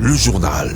le journal.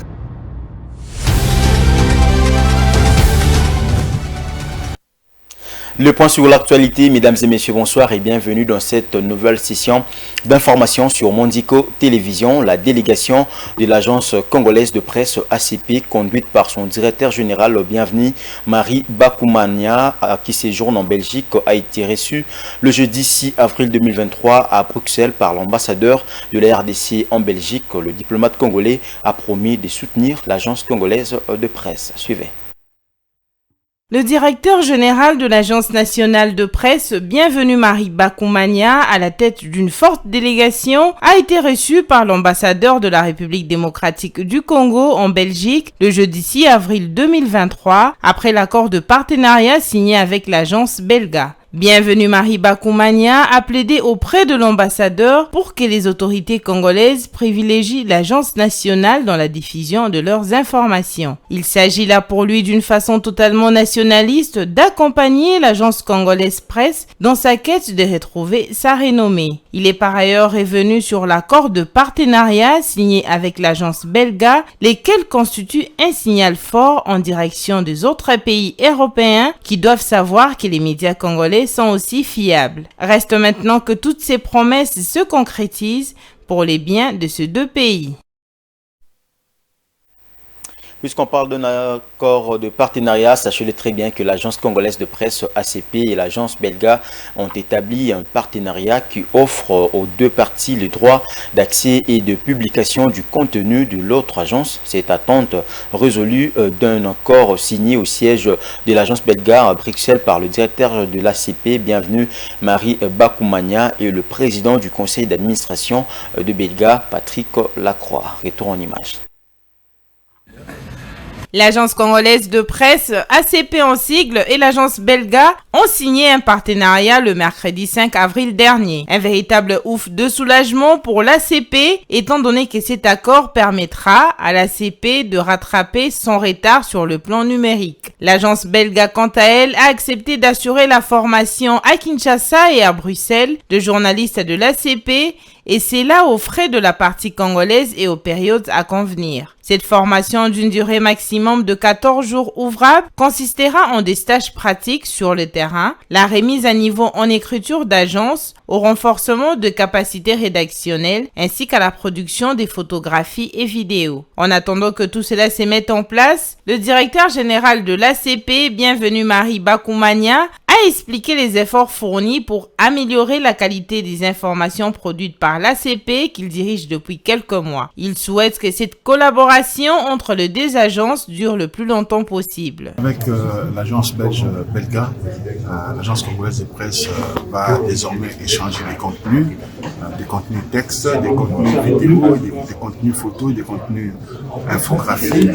Le point sur l'actualité, mesdames et messieurs, bonsoir et bienvenue dans cette nouvelle session d'information sur Mondico Télévision. La délégation de l'agence congolaise de presse ACP, conduite par son directeur général bienvenu Marie Bakoumania, qui séjourne en Belgique, a été reçue le jeudi 6 avril 2023 à Bruxelles par l'ambassadeur de la RDC en Belgique. Le diplomate congolais a promis de soutenir l'agence congolaise de presse. Suivez. Le directeur général de l'Agence nationale de presse, bienvenue Marie Bakoumania, à la tête d'une forte délégation, a été reçu par l'ambassadeur de la République démocratique du Congo en Belgique le jeudi 6 avril 2023, après l'accord de partenariat signé avec l'agence Belga. Bienvenue Marie Bakoumania a plaidé auprès de l'ambassadeur pour que les autorités congolaises privilégient l'agence nationale dans la diffusion de leurs informations. Il s'agit là pour lui d'une façon totalement nationaliste d'accompagner l'agence congolaise presse dans sa quête de retrouver sa renommée. Il est par ailleurs revenu sur l'accord de partenariat signé avec l'agence Belga, lesquels constituent un signal fort en direction des autres pays européens qui doivent savoir que les médias congolais sont aussi fiables. Reste maintenant que toutes ces promesses se concrétisent pour les biens de ces deux pays. Puisqu'on parle d'un accord de partenariat, sachez-le très bien que l'agence congolaise de presse ACP et l'agence Belga ont établi un partenariat qui offre aux deux parties le droit d'accès et de publication du contenu de l'autre agence. Cette attente résolue d'un accord signé au siège de l'agence Belga à Bruxelles par le directeur de l'ACP, bienvenue Marie Bakoumania, et le président du conseil d'administration de Belga, Patrick Lacroix. Retour en image. L'agence congolaise de presse, ACP en sigle, et l'agence Belga ont signé un partenariat le mercredi 5 avril dernier. Un véritable ouf de soulagement pour l'ACP, étant donné que cet accord permettra à l'ACP de rattraper son retard sur le plan numérique. L'agence Belga, quant à elle, a accepté d'assurer la formation à Kinshasa et à Bruxelles de journalistes de l'ACP, et c'est là aux frais de la partie congolaise et aux périodes à convenir. Cette formation d'une durée maximum de 14 jours ouvrables consistera en des stages pratiques sur le terrain, la remise à niveau en écriture d'agence, au renforcement de capacités rédactionnelles ainsi qu'à la production des photographies et vidéos. En attendant que tout cela se mette en place, le directeur général de l'ACP, bienvenue Marie Bakoumania, a expliqué les efforts fournis pour améliorer la qualité des informations produites par l'ACP qu'il dirige depuis quelques mois. Il souhaite que cette collaboration entre les deux agences dure le plus longtemps possible. Avec l'agence belge Belga, l'agence congolaise de presse va désormais échanger des contenus textes, des contenus vidéo, des contenus photos, des contenus infographiques.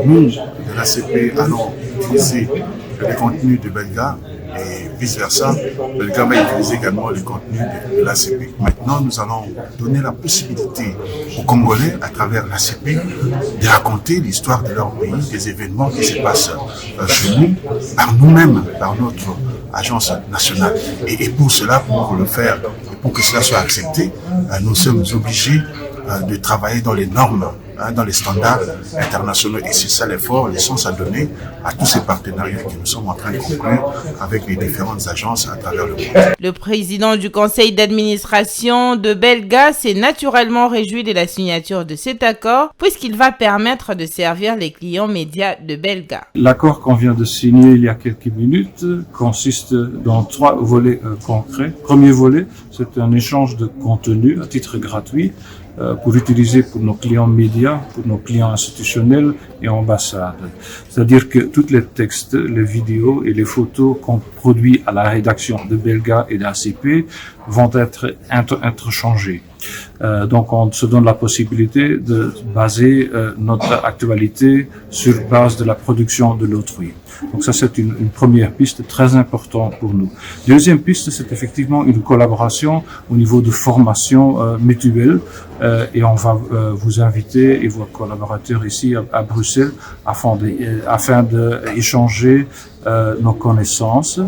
Nous, de l'ACP, allons utiliser les contenus de Belga et vice-versa. Belga va utiliser également les contenus de l'ACP. Maintenant, nous allons donner la possibilité aux Congolais, à travers l'ACP, de raconter l'histoire de leur pays, des événements qui se passent chez nous, par nous-mêmes, par notre agence nationale. Et pour cela, pour le faire, pour que cela soit accepté, nous sommes obligés de travailler dans les normes, dans les standards internationaux. Et c'est ça l'effort, l'essence à donner à tous ces partenariats que nous sommes en train de conclure avec les différentes agences à travers le monde. Le président du conseil d'administration de Belga s'est naturellement réjoui de la signature de cet accord, puisqu'il va permettre de servir les clients médias de Belga. L'accord qu'on vient de signer il y a quelques minutes consiste dans 3 volets concrets. Premier volet, c'est un échange de contenu à titre gratuit pour utiliser pour nos clients médias, pour nos clients institutionnels et ambassades. C'est-à-dire que tous les textes, les vidéos et les photos qu'on produit à la rédaction de Belga et d'ACP vont être interchangés. Donc on se donne la possibilité de baser notre actualité sur base de la production de l'autrui. Donc ça c'est une première piste très importante pour nous. Deuxième piste, c'est effectivement une collaboration au niveau de formation mutuelle et on va vous inviter et vos collaborateurs ici à Bruxelles afin d'échanger nos connaissances.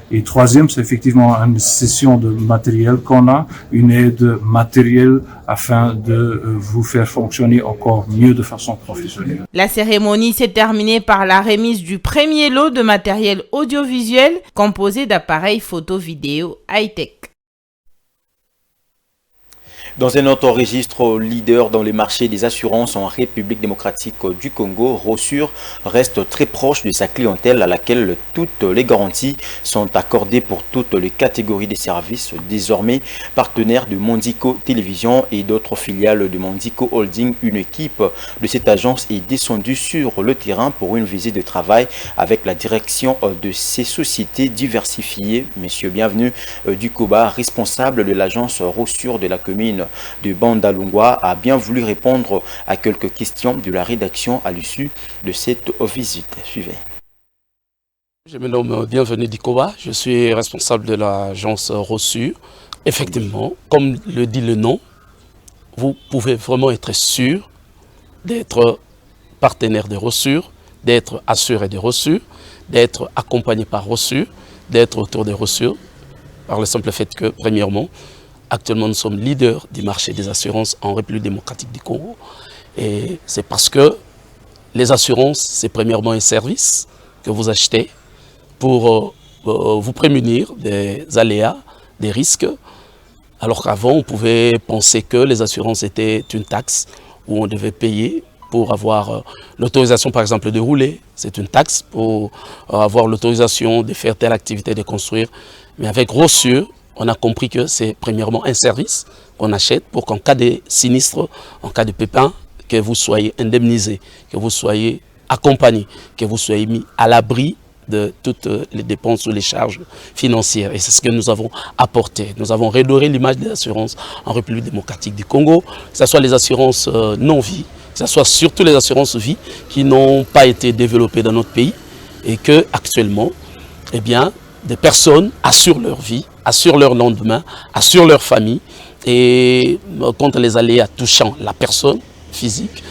Et troisième, c'est effectivement une session de matériel qu'on a, une aide matérielle afin de vous faire fonctionner encore mieux de façon professionnelle. La cérémonie s'est terminée par la remise du premier lot de matériel audiovisuel composé d'appareils photo-vidéo high-tech. Dans un autre registre, leader dans les marchés des assurances en République démocratique du Congo, Rossure reste très proche de sa clientèle à laquelle toutes les garanties sont accordées pour toutes les catégories de services. Désormais partenaire de Mondico Télévision et d'autres filiales de Mondico Holding, une équipe de cette agence est descendue sur le terrain pour une visite de travail avec la direction de ces sociétés diversifiées. Monsieur, bienvenue du Koba, responsable de l'agence Rossure de la commune de Bandalungwa, a bien voulu répondre à quelques questions de la rédaction à l'issue de cette visite. Suivez. Je me nomme Bienvenue Dikoba, je suis responsable de l'agence Rossure. Effectivement, comme le dit le nom, vous pouvez vraiment être sûr d'être partenaire de Rossure, d'être assuré de Rossure, d'être accompagné par Rossure, d'être autour de Rossure, par le simple fait que, premièrement, actuellement, nous sommes leaders du marché des assurances en République démocratique du Congo. Et c'est parce que les assurances, c'est premièrement un service que vous achetez pour vous prémunir des aléas, des risques. Alors qu'avant, on pouvait penser que les assurances étaient une taxe où on devait payer pour avoir l'autorisation, par exemple, de rouler. C'est une taxe pour avoir l'autorisation de faire telle activité, de construire. Mais avec Rossure, on a compris que c'est premièrement un service qu'on achète pour qu'en cas de sinistre, en cas de pépin, que vous soyez indemnisé, que vous soyez accompagné, que vous soyez mis à l'abri de toutes les dépenses ou les charges financières. Et c'est ce que nous avons apporté. Nous avons redoré l'image des assurances en République démocratique du Congo, que ce soit les assurances non-vie, que ce soit surtout les assurances vie qui n'ont pas été développées dans notre pays et que actuellement, eh bien, des personnes assurent leur vie, assurent leur lendemain, assurent leur famille et contre les aléas touchant la personne physique,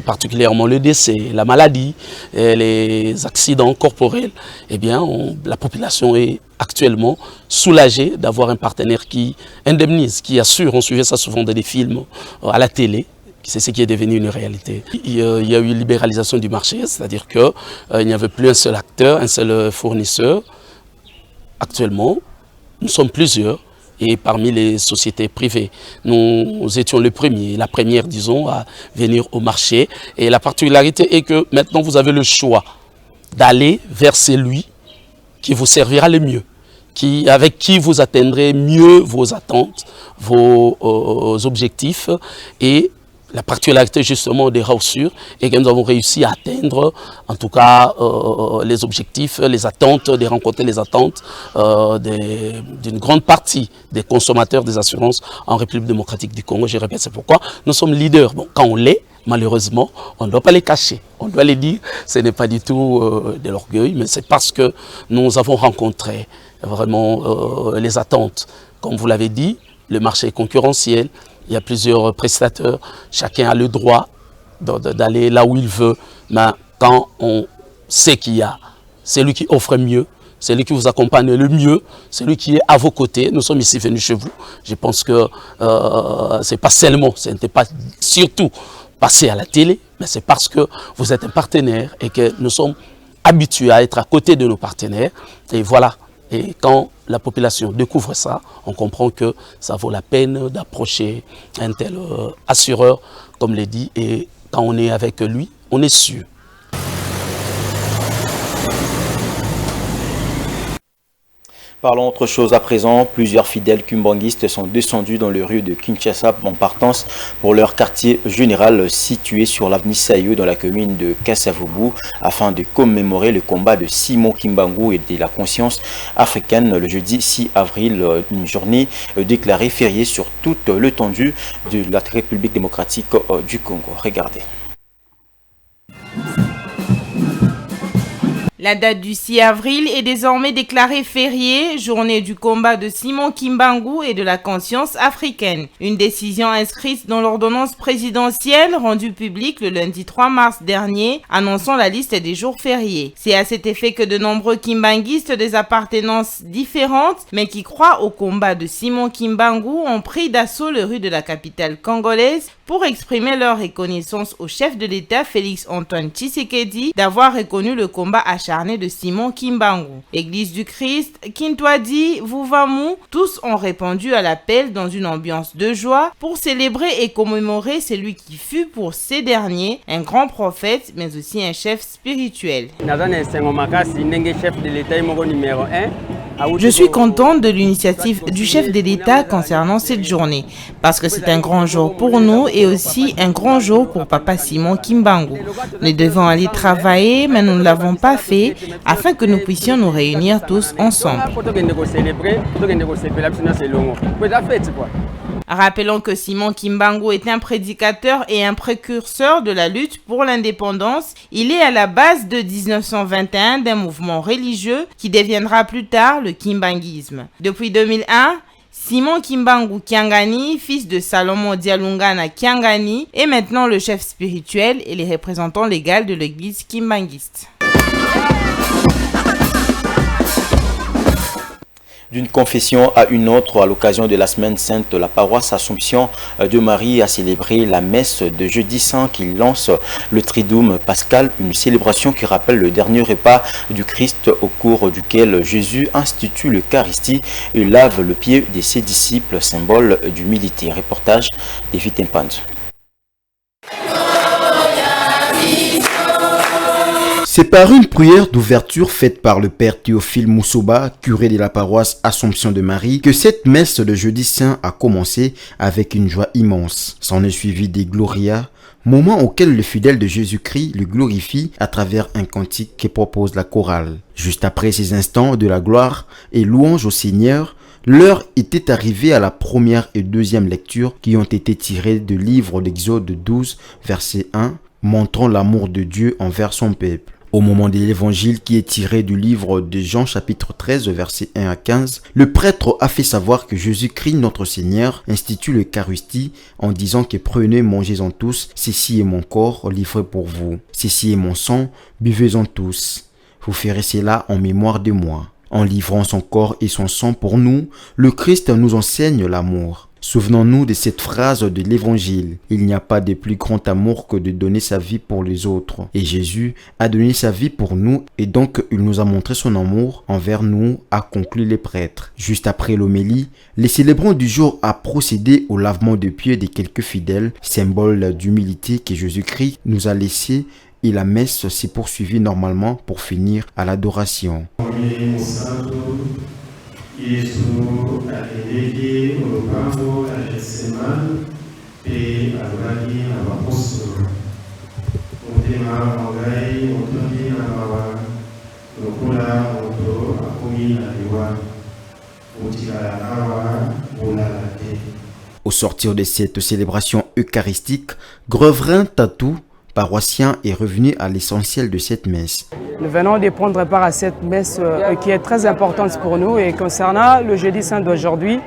particulièrement le décès, la maladie, les accidents corporels, eh bien, la population est actuellement soulagée d'avoir un partenaire qui indemnise, qui assure. On suivait ça souvent dans des films à la télé. C'est ce qui est devenu une réalité. Il y a eu libéralisation du marché, c'est-à-dire qu'il n'y avait plus un seul acteur, un seul fournisseur. Actuellement, nous sommes plusieurs et parmi les sociétés privées, nous étions les premiers, la première, disons, à venir au marché. Et la particularité est que maintenant, vous avez le choix d'aller vers celui qui vous servira le mieux, avec qui vous atteindrez mieux vos attentes, vos objectifs. Et la particularité justement des Rossure est que nous avons réussi à atteindre en tout cas les objectifs, les attentes, de rencontrer les attentes d'une grande partie des consommateurs des assurances en République démocratique du Congo. Je répète, c'est pourquoi nous sommes leaders. Bon, quand on l'est, malheureusement, on ne doit pas les cacher. On doit les dire, ce n'est pas du tout de l'orgueil, mais c'est parce que nous avons rencontré vraiment les attentes. Comme vous l'avez dit, le marché est concurrentiel. Il y a plusieurs prestataires, chacun a le droit d'aller là où il veut. Mais quand on sait qu'il y a celui qui offre mieux, celui qui vous accompagne le mieux, celui qui est à vos côtés, nous sommes ici venus chez vous. Je pense que ce n'est pas seulement, ce n'était pas surtout passé à la télé, mais c'est parce que vous êtes un partenaire et que nous sommes habitués à être à côté de nos partenaires. Et voilà. Et quand la population découvre ça, on comprend que ça vaut la peine d'approcher un tel assureur, comme l'a dit, et quand on est avec lui, on est sûr. Parlons autre chose à présent. Plusieurs fidèles kumbanguistes sont descendus dans les rues de Kinshasa en partance pour leur quartier général situé sur l'avenue Sayo dans la commune de Kasavubu afin de commémorer le combat de Simon Kimbangu et de la conscience africaine le jeudi 6 avril, une journée déclarée fériée sur toute l'étendue de la République démocratique du Congo. Regardez. La date du 6 avril est désormais déclarée fériée, journée du combat de Simon Kimbangu et de la conscience africaine. Une décision inscrite dans l'ordonnance présidentielle rendue publique le lundi 3 mars dernier, annonçant la liste des jours fériés. C'est à cet effet que de nombreux kimbanguistes des appartenances différentes, mais qui croient au combat de Simon Kimbangu, ont pris d'assaut les rues de la capitale congolaise pour exprimer leur reconnaissance au chef de l'État Félix Antoine Tshisekedi d'avoir reconnu le combat acharné de Simon Kimbangu. Église du Christ, Kintwadi, Vuvamu, tous ont répondu à l'appel dans une ambiance de joie pour célébrer et commémorer celui qui fut pour ces derniers un grand prophète mais aussi un chef spirituel. Je suis contente de l'initiative du chef de l'État concernant cette journée parce que c'est un grand jour pour nous et aussi un grand jour pour Papa Simon Kimbangu. Nous devons aller travailler mais nous ne l'avons pas fait afin que nous puissions nous réunir tous ensemble. Rappelons que Simon Kimbangu est un prédicateur et un précurseur de la lutte pour l'indépendance. Il est à la base de 1921 d'un mouvement religieux qui deviendra plus tard le kimbanguisme. Depuis 2001, Simon Kimbangu Kiangani, fils de Salomon Dialungana Kiangani, est maintenant le chef spirituel et le représentant légal de l'église kimbanguiste. D'une confession à une autre, à l'occasion de la Semaine Sainte, la paroisse Assomption de Marie a célébré la messe de jeudi saint qui lance le Triduum pascal, une célébration qui rappelle le dernier repas du Christ au cours duquel Jésus institue l'Eucharistie et lave le pied de ses disciples, symbole d'humilité. Reportage d'Evie Tempans. C'est par une prière d'ouverture faite par le père Théophile Moussoba, curé de la paroisse Assomption de Marie, que cette messe de jeudi saint a commencé avec une joie immense. S'en est suivi des Gloria, moment auquel le fidèle de Jésus-Christ le glorifie à travers un cantique que propose la chorale. Juste après ces instants de la gloire et louange au Seigneur, l'heure était arrivée à la première et deuxième lecture qui ont été tirées du livre d'Exode 12, verset 1, montrant l'amour de Dieu envers son peuple. Au moment de l'évangile qui est tiré du livre de Jean chapitre 13 versets 1 à 15, le prêtre a fait savoir que Jésus-Christ notre Seigneur institue l'Eucharistie en disant que prenez, mangez-en tous, ceci est mon corps livré pour vous, ceci est mon sang, buvez-en tous. Vous ferez cela en mémoire de moi. En livrant son corps et son sang pour nous, le Christ nous enseigne l'amour. Souvenons-nous de cette phrase de l'Évangile. Il n'y a pas de plus grand amour que de donner sa vie pour les autres. Et Jésus a donné sa vie pour nous et donc il nous a montré son amour envers nous, a conclu les prêtres. Juste après l'homélie, les célébrants du jour a procédé au lavement de pieds de quelques fidèles, symbole d'humilité que Jésus-Christ nous a laissé, et la messe s'est poursuivie normalement pour finir à l'adoration. Au sortir de cette célébration eucharistique, Grevrin Tatou, paroissien, est revenu à l'essentiel de cette messe. Nous venons de prendre part à cette messe qui est très importante pour nous. Et concernant le jeudi saint d'aujourd'hui,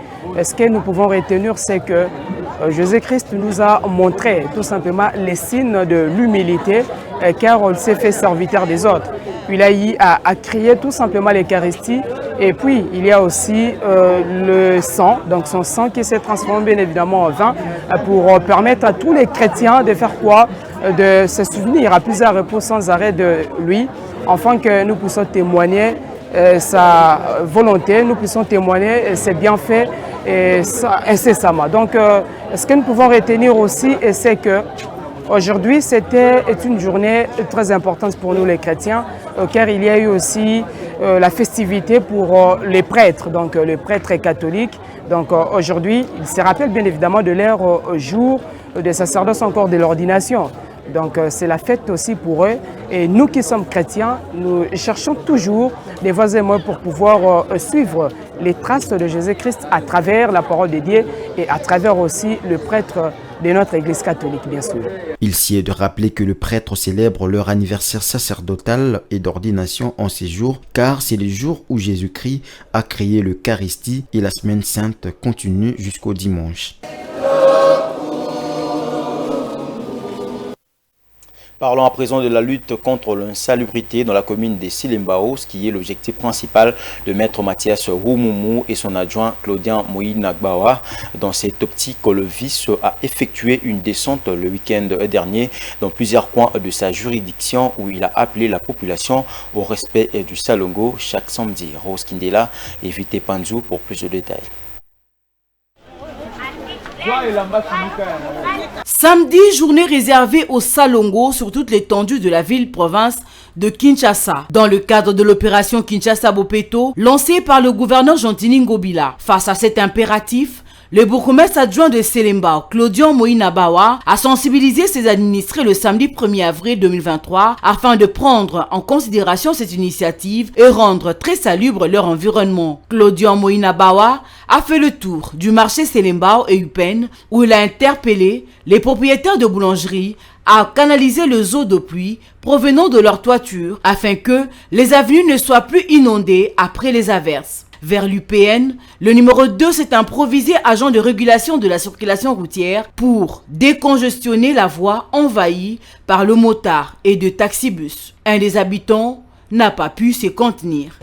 ce que nous pouvons retenir, c'est que Jésus-Christ nous a montré tout simplement les signes de l'humilité, car on s'est fait serviteur des autres. Puis là, il a créé tout simplement l'Eucharistie. Et puis, il y a aussi le sang, donc son sang qui s'est transformé bien évidemment en vin pour permettre à tous les chrétiens de faire quoi? De se souvenir à plusieurs repas sans arrêt de lui, afin que nous puissions témoigner sa volonté, nous puissions témoigner ses bienfaits incessamment. Donc, ce que nous pouvons retenir aussi, c'est que aujourd'hui, est une journée très importante pour nous les chrétiens, car il y a eu aussi la festivité pour les prêtres, donc les prêtres catholiques. Donc aujourd'hui, ils se rappellent bien évidemment de leur jour de sacerdoce encore de l'ordination. Donc c'est la fête aussi pour eux. Et nous qui sommes chrétiens, nous cherchons toujours des voies et moyens pour pouvoir suivre les traces de Jésus-Christ à travers la parole de Dieu et à travers aussi le prêtre de notre Église catholique, bien sûr. Il s'y est de rappeler que le prêtre célèbre leur anniversaire sacerdotal et d'ordination en ces jours, car c'est le jour où Jésus-Christ a créé l'Eucharistie et la semaine sainte continue jusqu'au dimanche. Parlons à présent de la lutte contre l'insalubrité dans la commune de Silembao, ce qui est l'objectif principal de Maître Mathias Wumumu et son adjoint Claudien Moïnagbawa. Dans cette optique, le vice a effectué une descente le week-end dernier dans plusieurs coins de sa juridiction où il a appelé la population au respect du Salongo chaque samedi. Rose Kindela et Vite Panzou pour plus de détails. Samedi, journée réservée au Salongo sur toute l'étendue de la ville-province de Kinshasa, dans le cadre de l'opération Kinshasa Bopeto, lancée par le gouverneur Jantini Ngobila. Face à cet impératif, le bourgmestre adjoint de Selembao, Claudien Moïnagbawa, a sensibilisé ses administrés le samedi 1er avril 2023 afin de prendre en considération cette initiative et rendre très salubre leur environnement. Claudien Moïnagbawa a fait le tour du marché Selembao et Upen où il a interpellé les propriétaires de boulangeries à canaliser les eaux de pluie provenant de leur toiture afin que les avenues ne soient plus inondées après les averses. Vers l'UPN, le numéro 2 s'est improvisé agent de régulation de la circulation routière pour décongestionner la voie envahie par le motard et de taxibus. Un des habitants n'a pas pu se contenir.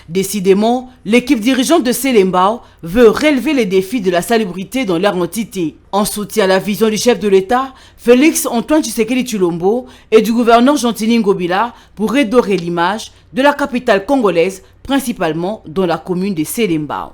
Décidément, l'équipe dirigeante de Selembao veut relever les défis de la salubrité dans leur entité. En soutien à la vision du chef de l'État, Félix Antoine Tshisekedi Tshilombo et du gouverneur Jantini Ngobila pour redorer l'image de la capitale congolaise, principalement dans la commune de Selembao.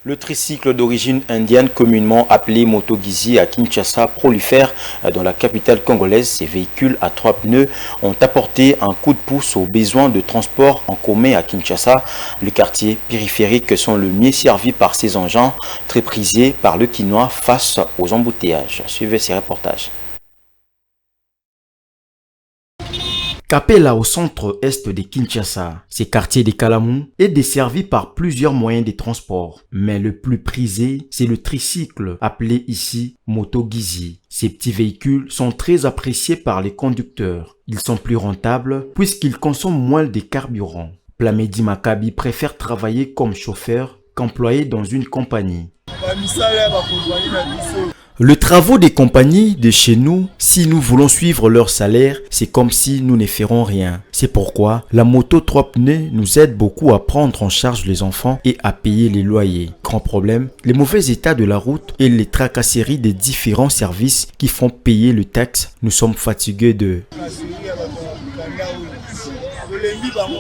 Le tricycle d'origine indienne communément appelé Moto-Gizzi à Kinshasa prolifère dans la capitale congolaise. Ces véhicules à 3 pneus ont apporté un coup de pouce aux besoins de transport en commun à Kinshasa. Les quartiers périphériques sont le mieux servis par ces engins, très prisés par le Kinois face aux embouteillages. Suivez ces reportages. Kapela au centre-est de Kinshasa, ce quartier de Kalamu est desservi par plusieurs moyens de transport. Mais le plus prisé, c'est le tricycle appelé ici Moto-Gizzi. Ces petits véhicules sont très appréciés par les conducteurs. Ils sont plus rentables puisqu'ils consomment moins de carburant. Plamedi Makabi préfère travailler comme chauffeur qu'employé dans une compagnie. Le travaux des compagnies de chez nous, si nous voulons suivre leur salaire, c'est comme si nous ne ferons rien. C'est pourquoi la moto 3 pneus nous aide beaucoup à prendre en charge les enfants et à payer les loyers. Grand problème, les mauvais états de la route et les tracasseries des différents services qui font payer le taxe. Nous sommes fatigués de...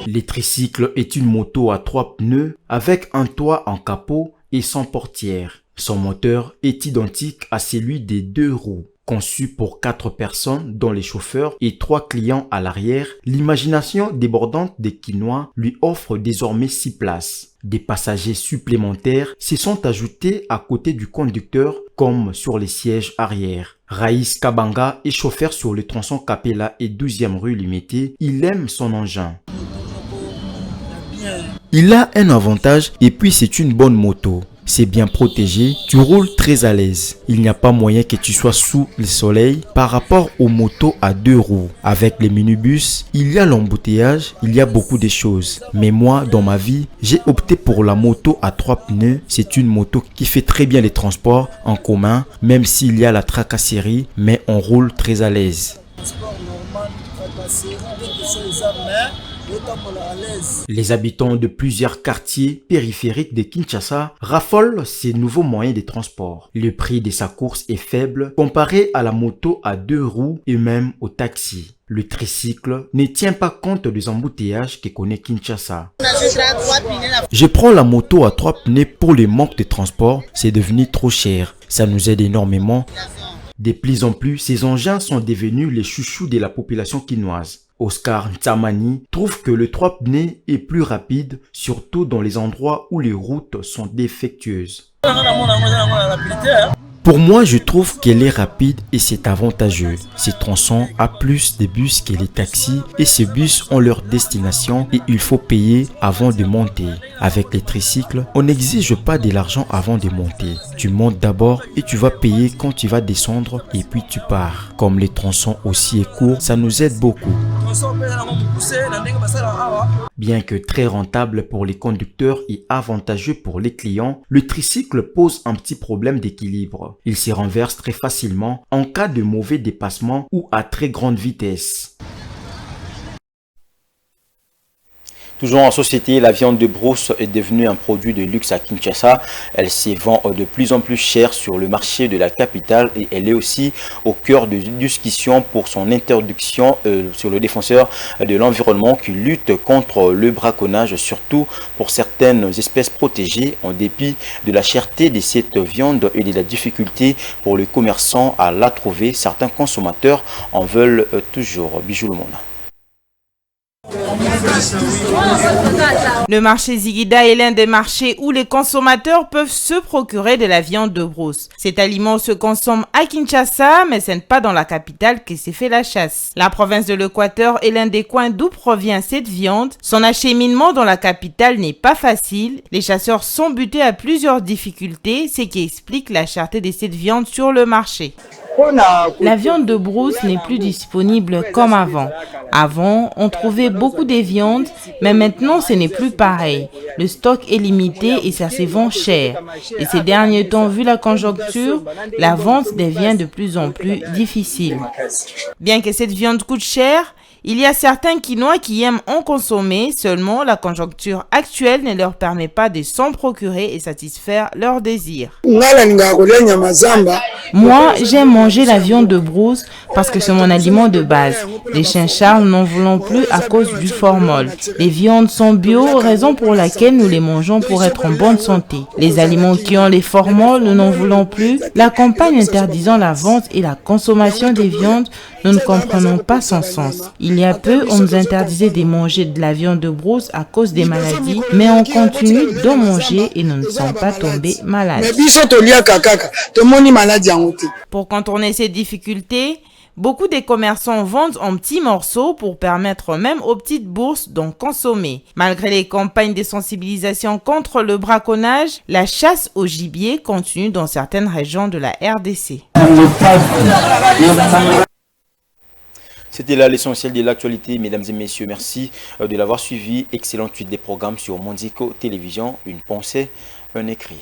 Le tricycle est une moto à 3 pneus avec un toit en capot et sans portière. Son moteur est identique à celui des 2 roues. Conçu pour 4 personnes, dont les chauffeurs et 3 clients à l'arrière, l'imagination débordante des Kinois lui offre désormais 6 places. Des passagers supplémentaires se sont ajoutés à côté du conducteur comme sur les sièges arrière. Raïs Kabanga est chauffeur sur le tronçon Kapela et 12e rue Limité. Il aime son engin. Il a un avantage et puis c'est une bonne moto. C'est bien protégé, tu roules très à l'aise. Il n'y a pas moyen que tu sois sous le soleil par rapport aux motos à 2 roues. Avec les minibus, il y a l'embouteillage, il y a beaucoup de choses. Mais moi, dans ma vie, j'ai opté pour la moto à 3 pneus. C'est une moto qui fait très bien les transports en commun, même s'il y a la tracasserie, mais on roule très à l'aise. Les habitants de plusieurs quartiers périphériques de Kinshasa raffolent ces nouveaux moyens de transport. Le prix de sa course est faible comparé à la moto à 2 roues et même au taxi. Le tricycle ne tient pas compte des embouteillages que connaît Kinshasa. Je prends la moto à 3 pneus pour le manque de transport, c'est devenu trop cher. Ça nous aide énormément. De plus en plus, ces engins sont devenus les chouchous de la population quinoise. Oscar Ntamani trouve que le 3 pneus est plus rapide, surtout dans les endroits où les routes sont défectueuses. Pour moi, je trouve qu'elle est rapide et c'est avantageux. Ces tronçons a plus de bus que les taxis et ces bus ont leur destination et il faut payer avant de monter. Avec les tricycles, on n'exige pas de l'argent avant de monter. Tu montes d'abord et tu vas payer quand tu vas descendre et puis tu pars. Comme les tronçons aussi est court, ça nous aide beaucoup. Bien que très rentable pour les conducteurs et avantageux pour les clients, le tricycle pose un petit problème d'équilibre. Il se renverse très facilement en cas de mauvais dépassement ou à très grande vitesse. Toujours en société, la viande de brousse est devenue un produit de luxe à Kinshasa. Elle se vend de plus en plus cher sur le marché de la capitale et elle est aussi au cœur de discussions pour son interdiction sur le défenseur de l'environnement qui lutte contre le braconnage, surtout pour certaines espèces protégées, en dépit de la cherté de cette viande et de la difficulté pour les commerçants à la trouver. Certains consommateurs en veulent toujours. Bijou le monde. Le marché Zigida est l'un des marchés où les consommateurs peuvent se procurer de la viande de brousse. Cet aliment se consomme à Kinshasa, mais ce n'est pas dans la capitale que s'est fait la chasse. La province de l'Équateur est l'un des coins d'où provient cette viande. Son acheminement dans la capitale n'est pas facile. Les chasseurs sont butés à plusieurs difficultés, ce qui explique la cherté de cette viande sur le marché. La viande de brousse n'est plus disponible comme avant. Avant, on trouvait beaucoup de viande, mais maintenant ce n'est plus pareil. Le stock est limité et ça se vend cher. Et ces derniers temps, vu la conjoncture, la vente devient de plus en plus difficile. Bien que cette viande coûte cher, il y a certains Quinois qui aiment en consommer, seulement la conjoncture actuelle ne leur permet pas de s'en procurer et satisfaire leurs désirs. Moi, j'aime manger la viande de brousse parce que c'est mon aliment de base. Les chiens Charles n'en voulons plus à cause du formol. Les viandes sont bio, raison pour laquelle nous les mangeons pour être en bonne santé. Les aliments qui ont les formol, nous n'en voulons plus. La campagne interdisant la vente et la consommation des viandes, nous ne comprenons pas son sens. Il y a peu, on nous interdisait de manger de la viande de brousse à cause des maladies, mais on continue d'en manger et nous ne sommes pas tombés malades. Pour contourner ces difficultés, beaucoup des commerçants vendent en petits morceaux pour permettre même aux petites bourses d'en consommer. Malgré les campagnes de sensibilisation contre le braconnage, la chasse au gibier continue dans certaines régions de la RDC. C'était là l'essentiel de l'actualité, mesdames et messieurs. Merci de l'avoir suivi. Excellente suite des programmes sur Mondico Télévision. Une pensée, un écrit.